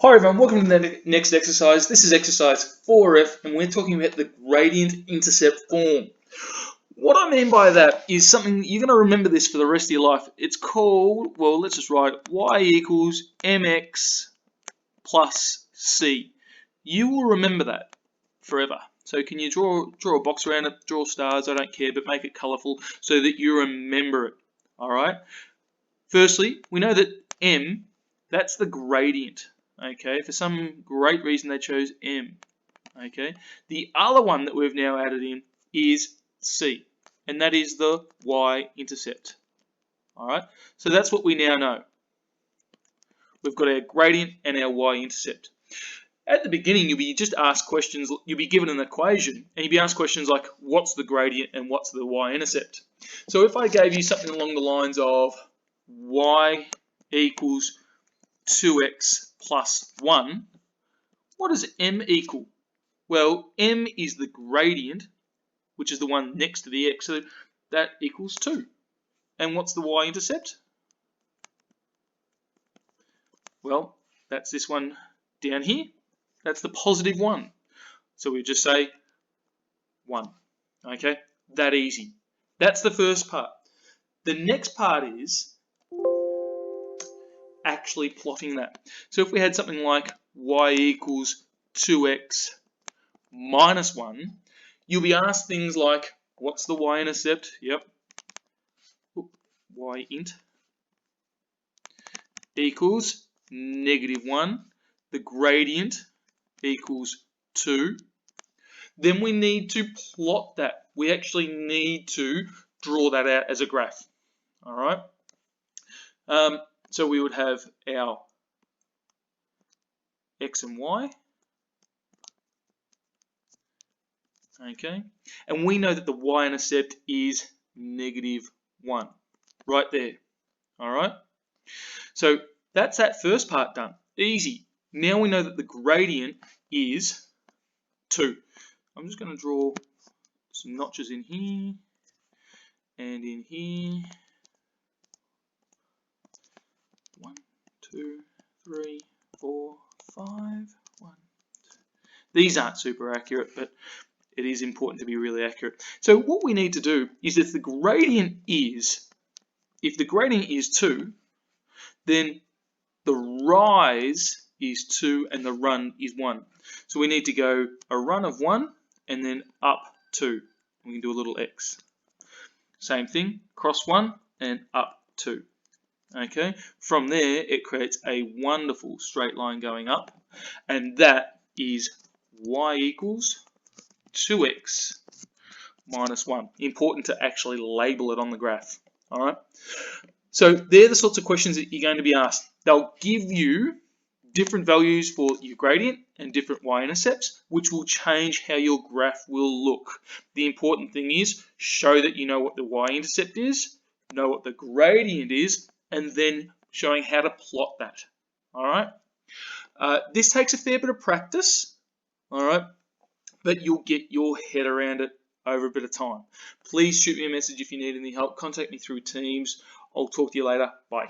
Hi everyone, welcome to the next exercise. This is exercise 4F and we're talking about the gradient intercept form. What I mean by that is something, you're going to remember this for the rest of your life. It's called, well, let's just write y equals mx plus c. You will remember that forever. So can you draw a box around it, draw stars, I don't care, but make it colourful so that you remember it. Alright? Firstly, we know that m, that's the gradient. Okay, for some great reason they chose m. Okay, the other one that we've now added in is c, and that is the y-intercept. Alright, so that's what we now know. We've got our gradient and our y-intercept. At the beginning, you'll be just asked questions, you'll be given an equation, and you'll be asked questions like, what's the gradient and what's the y-intercept? So if I gave you something along the lines of y equals 2x plus 1, what does m equal? Well, m is the gradient, which is the one next to the x, so that equals 2. And what's the y-intercept? Well, that's this one down here. That's the positive 1. So we just say 1. Okay, that easy. That's the first part. The next part is actually plotting that. So if we had something like y equals 2x minus 1, you'll be asked things like, what's the y-intercept? Yep. Y-int equals -1. The gradient equals 2. Then we need to plot that. We actually need to draw that out as a graph. All right. So we would have our x and y. Okay. And we know that the y-intercept is -1. Right there. All right. So that's that first part done. Easy. Now we know that the gradient is 2. I'm just going to draw some notches in here and in here. 1, 2, 3, 4, 5. 1, 2. These aren't super accurate, but it is important to be really accurate. So what we need to do is if the gradient is 2, then the rise is 2 and the run is 1. So we need to go a run of 1 and then up 2. We can do a little x. Same thing, cross 1 and up 2. Okay, from there it creates a wonderful straight line going up, and that is y equals 2x minus 1. Important to actually label it on the graph. All right. So they're the sorts of questions that you're going to be asked. They'll give you different values for your gradient and different y-intercepts, which will change how your graph will look. The important thing is show that you know what the y-intercept is, know what the gradient is, and then showing how to plot that. All right. This takes a fair bit of practice. All right, but you'll get your head around it over a bit of time. Please shoot me a message if you need any help. Contact me through Teams. I'll talk to you later. Bye.